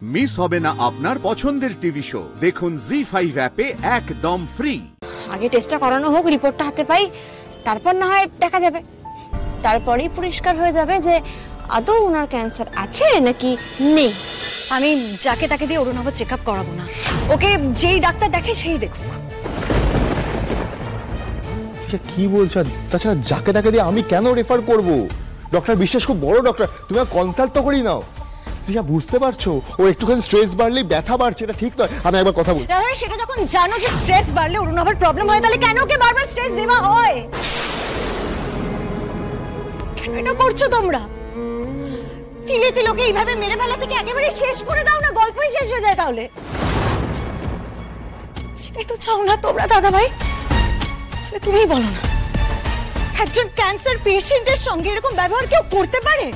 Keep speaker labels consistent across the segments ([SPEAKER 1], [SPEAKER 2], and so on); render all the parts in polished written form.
[SPEAKER 1] Miss হবে না আপনার পছন্দের টিভি শো। দেখুন জি5 অ্যাপে একদম ফ্রি।
[SPEAKER 2] আগে টেস্টটা করানো হোক, রিপোর্টটা হাতে পাই, তারপর না হয় দেখা যাবে। তারপরেই পরিষ্কার হয়ে যাবে যে আদৌ ওনার ক্যান্সার আছে নাকি নেই।
[SPEAKER 3] আমি যাকে তাকে দিয়ে অরুণাভ চেকআপ করাবো না, ওকে যেই ডাক্তার দেখে সেই দেখুক।
[SPEAKER 4] কি বলছো? তাছাড়া যাকে তাকে দিয়ে আমি কেন রেফার করব? ডক্টর বিশ্বাস খুব বড় ডক্টর, তুমি কনসাল্ট তো করি নাও। তুই বুঝতে পারছো ও একটুখানি স্ট্রেস বাড়লেই ব্যথা বাড়ছে, এটা ঠিক নয়। আমি একবার কথা বলি।
[SPEAKER 3] দাদা সেটা যখন জানো যে স্ট্রেস বাড়লে অরুণাভের প্রবলেম হয়, তাহলে কেন ওকে বারবার স্ট্রেস দেওয়া হয়? কেন এটা করছো তোমরা? তিলে তিলকে এইভাবে মেরে ফেলা থেকে একেবারে শেষ করে দাও না, গল্পই শেষ হয়ে যায়। তাহলে সেটাই তো চাও না তোমরা দাদা ভাই? তাহলে তুমিই বলো না, একজন ক্যান্সার পেশেন্টের সঙ্গে এরকম ব্যবহার কেউ করতে পারে?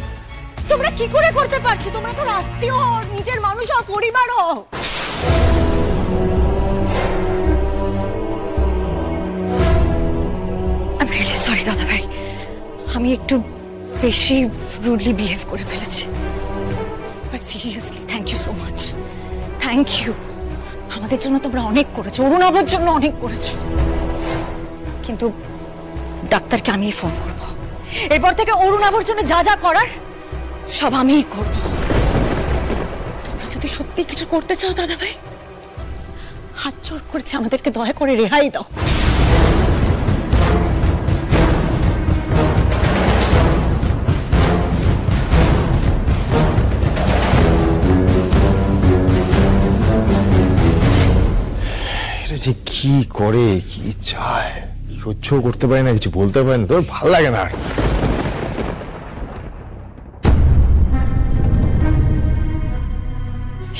[SPEAKER 3] তোমরা কি করে করতে পারছো? তোমরা তো আত্মীয় হও, নিজের মানুষ হও, পরিবার হও। I'm really sorry দাদা ভাই, আমি একটু বেশি রুডলি বিহেভ করে ফেলেছি। But seriously thank you so much, thank you. আমাদের জন্য তোমরা অনেক করেছো, অরুণাভের জন্য অনেক করেছো। কিন্তু ডাক্তারকে আমিই ফোন করবো। এরপর থেকে অরুণাভর জন্য যা যা করার সব আমিই করব। তোমরা যদি সত্যি কিছু করতে চাও দাদা ভাই, হাত জোড় করেছে আমাদেরকে দয়া করে রেহাই দাও।
[SPEAKER 4] এটা যে কি করে, কি চায়, সহ্য করতে পারে না, কিছু বলতে পারে না, তোর ভালো লাগে না।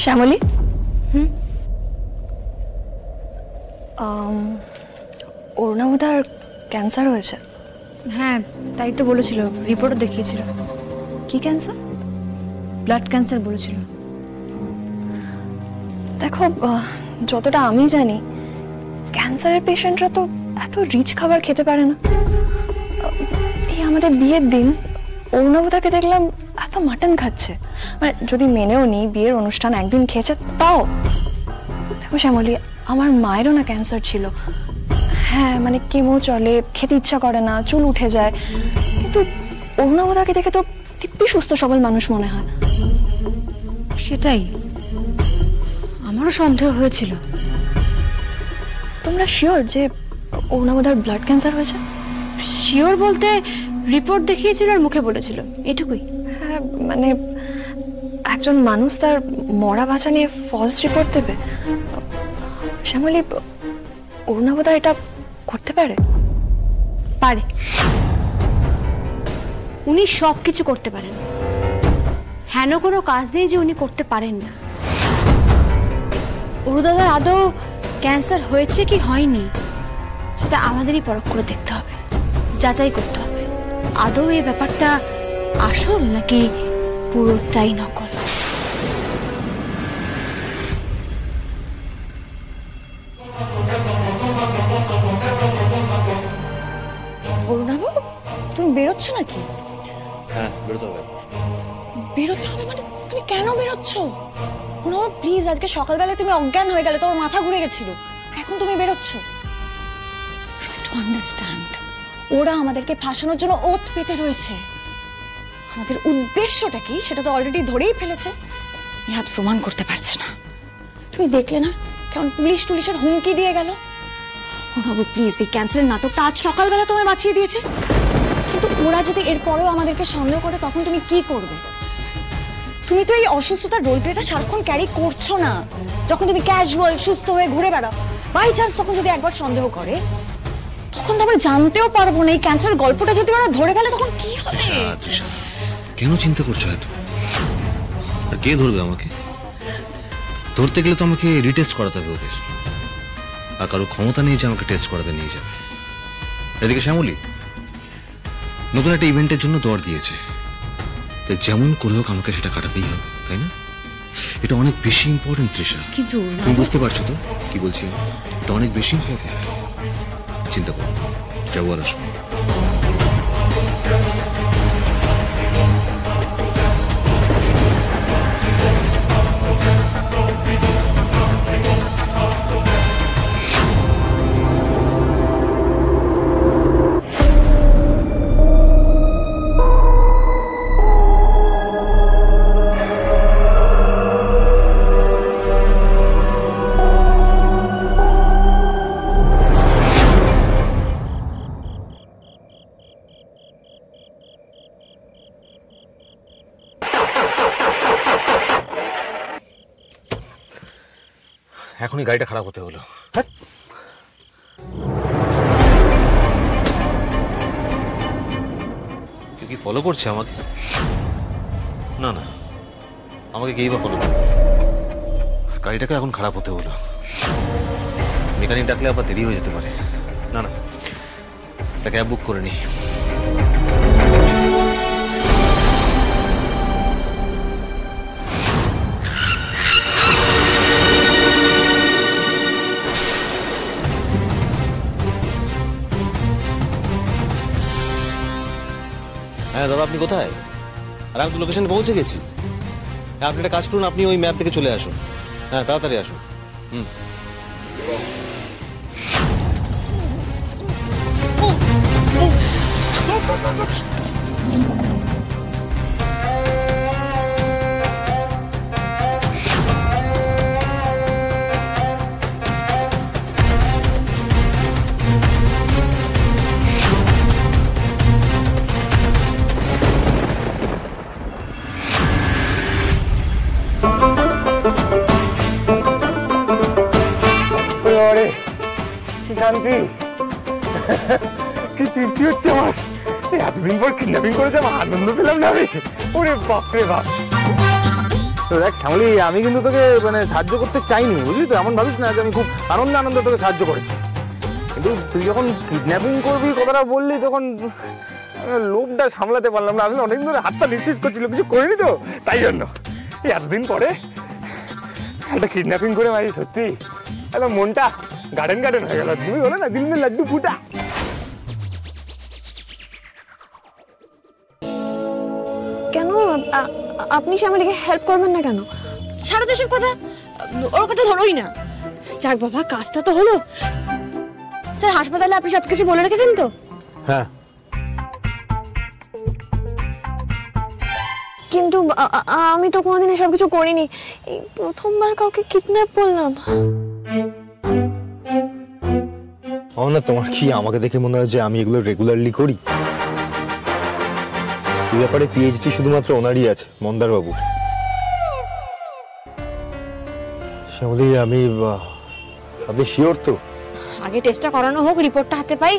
[SPEAKER 3] শ্যামলী, অরুণাভদার ক্যান্সার হয়েছে।
[SPEAKER 2] হ্যাঁ তাই তো বলেছিল, রিপোর্টও দেখিয়েছিল।
[SPEAKER 3] কি ক্যান্সার?
[SPEAKER 2] ব্লাড ক্যান্সার বলেছিল।
[SPEAKER 3] দেখো, যতটা আমি জানি ক্যান্সারের পেশেন্টরা তো এত রিচ খাবার খেতে পারে না। এই আমাদের বিয়ের দিন অরুণাভদাকে দেখলাম এত মাটন খাচ্ছে। মানে যদি মেনেও নি, বিয়ের অনুষ্ঠান একদিন খেয়েছে তাও। দেখো শ্যামলী, আমার মায়েরও না ক্যান্সার ছিল। হ্যাঁ মানে কেমো চলে, খেতে ইচ্ছা করে না, চুল উঠে যায়। কিন্তু অরুণাভদাকে দেখে তো দিব্যি সুস্থ সবল মানুষ মনে হয়।
[SPEAKER 2] সেটাই আমারও সন্দেহ হয়েছিল।
[SPEAKER 3] তোমরা শিওর যে অরুণাভদার ব্লাড ক্যান্সার হয়েছে?
[SPEAKER 2] শিওর বলতে রিপোর্ট দেখিয়েছিল আর মুখে বলেছিল, এটুকুই।
[SPEAKER 3] হ্যাঁ মানে একজন মানুষ তার মরা বাঁচা নিয়ে ফলস রিপোর্ট দেবে? শ্যামলী, অরুণাভদা এটা করতে পারে?
[SPEAKER 2] পারে, উনি সব কিছু করতে পারেন। হেন কোনো কাজ নেই যে উনি করতে পারেন না। অরুদাদার আদৌ ক্যান্সার হয়েছে কি হয়নি সেটা আমাদেরই পরখ করে দেখতে হবে, যাচাই করতে হবে আদৌ এই ব্যাপারটা আসল নাকি পুরোটাই নকল।
[SPEAKER 3] অরুণাভ, তুমি বেরোচ্ছ নাকি?
[SPEAKER 5] হ্যাঁ বেরোতে হবে।
[SPEAKER 3] বেরোতে হবে মানে তুমি কেন বেরোচ্ছ? অরুণাভ প্লিজ, আজকে সকালবেলায় তুমি অজ্ঞান হয়ে গেলে, তোমার মাথা ঘুরে গেছিল, এখন তুমি বেরোচ্ছ। ট্রাই টু আন্ডারস্ট্যান্ড, ওরা আমাদেরকে ফাঁসানোর জন্য ওত পেতে রয়েছে। আমাদের উদ্দেশ্যটা কি সেটা তো অলরেডি ধরেই ফেলেছে। নিহাত প্রমাণ করতে পারছে না। তুমি দেখলে না কেমন পুলিশ টুলিশের হুমকি দিয়ে গেল। অরুণাভ প্লিজ, এই ক্যান্সারের নাটকটা আজ সকালবেলা তোমায় বাঁচিয়ে দিয়েছে। কিন্তু ওরা যদি এরপরেও আমাদেরকে সন্দেহ করে তখন তুমি কি করবে? তুমি তো এই অসুস্থতার রোল প্লেটা সারাক্ষণ ক্যারি করছো না। যখন তুমি ক্যাজুয়াল সুস্থ হয়ে ঘুরে বেড়াও, বাই চান্স তখন যদি একবার সন্দেহ করে, তখন তো আমরা জানতেও পারবো না। এই ক্যান্সার গল্পটা যদি ওরা ধরে ফেলে তখন কি হবে?
[SPEAKER 5] কেন চিন্তা করছো এত? আর কে ধরবে আমাকে? ধরতে গেলে তো আমাকে রিটেস্ট করাতে হবে ওদের, আর কারো ক্ষমতা নেই যে আমাকে টেস্ট করাতে নিয়ে যাবে। এদিকে শ্যামলী নতুন একটা ইভেন্টের জন্য দর দিয়েছে, তাই যেমন করে হোক আমাকে সেটা কাটাতেই হবে, তাই না? এটা অনেক বেশি ইম্পর্টেন্ট তৃষা।
[SPEAKER 2] কিন্তু
[SPEAKER 5] তুমি বুঝতে পারছো তো কি বলছি? এটা অনেক বেশি ইম্পর্টেন্ট। চিন্তা করো, যাবো আর আসবো। এখনই গাড়িটা খারাপ হতে হলো। কেউ কি ফলো করছে আমাকে? না না, আমাকে কেই বা ফলো করবে? গাড়িটাকে এখন খারাপ হতে হলো, মেকানিক ডাকলে আবার দেরি হয়ে যেতে পারে। না না, একটা ক্যাব বুক করে নি। হ্যাঁ দাদা, আপনি কোথায়? আর আমি তো লোকেশনে পৌঁছে গেছি। হ্যাঁ, আপনি একটা কাজ করুন, আপনি ওই ম্যাপ থেকে চলে আসুন। হ্যাঁ, তাড়াতাড়ি আসুন।
[SPEAKER 6] শান্তি, কি তৃপ্তি হচ্ছে আমার। এতদিন পর কিডন্যাপিং করে যে আনন্দ পেলাম না আমি। ওরে বাপরে বাপ। তো দেখ শ্যামলী, আমি কিন্তু তোকে মানে সাহায্য করতে চাইনি, বুঝলি তো? এমন ভাবিস না যে আমি খুব আনন্দে তোকে সাহায্য করেছি। কিন্তু তুই যখন কিডন্যাপিং করবি কথাটা বললি, তখন লোভটা সামলাতে পারলাম না। আসলে অনেকদিন ধরে হাতটা নিস্তিস করছিল, কিছু করিনি তো, তাই জন্য। এতদিন পরে একটা কিডন্যাপিং করে মারি, সত্যি একদম মনটা গার্ডেন হয়ে গেল। তুমি বলো না, দিল মে লাড্ডু ফুটা।
[SPEAKER 3] কেন আপনি শ্যামলীকে হেল্প করবেন না কেন?
[SPEAKER 2] ছাড়ো তো সব কথা, ওর কথা ধরোই না। যাক বাবা, কাজটা তো হলো। স্যার, হাসপাতালে আপনি সবকিছু বলে রেখেছেন তো?
[SPEAKER 6] হ্যাঁ,
[SPEAKER 3] কিন্তু আমি তো কোনোদিন এসব কিছু করিনি, এই প্রথমবার কাউকে কিডন্যাপ করলাম।
[SPEAKER 4] না, তোমার কি আমাকে দেখে মনে হয় যে আমি এগুলো রেগুলারলি করি? এই ব্যাপারে পিএইচডি শুধুমাত্র ওনারই আছে, মন্দার বাবু। শ্যামলী, আপনি শিওর তো?
[SPEAKER 2] আগে টেস্টটা করানো হোক, রিপোর্টটা হাতে পাই,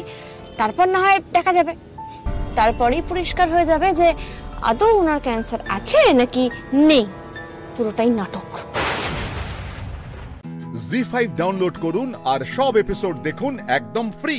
[SPEAKER 2] তারপর না হয় দেখা যাবে। তারপরেই পরিষ্কার হয়ে যাবে যে আদৌ ওনার ক্যান্সার আছে নাকি নেই। পুরোটাই নাটক।
[SPEAKER 1] জি5 ডাউনলোড করুন আর সব এপিসোড দেখুন একদম ফ্রি।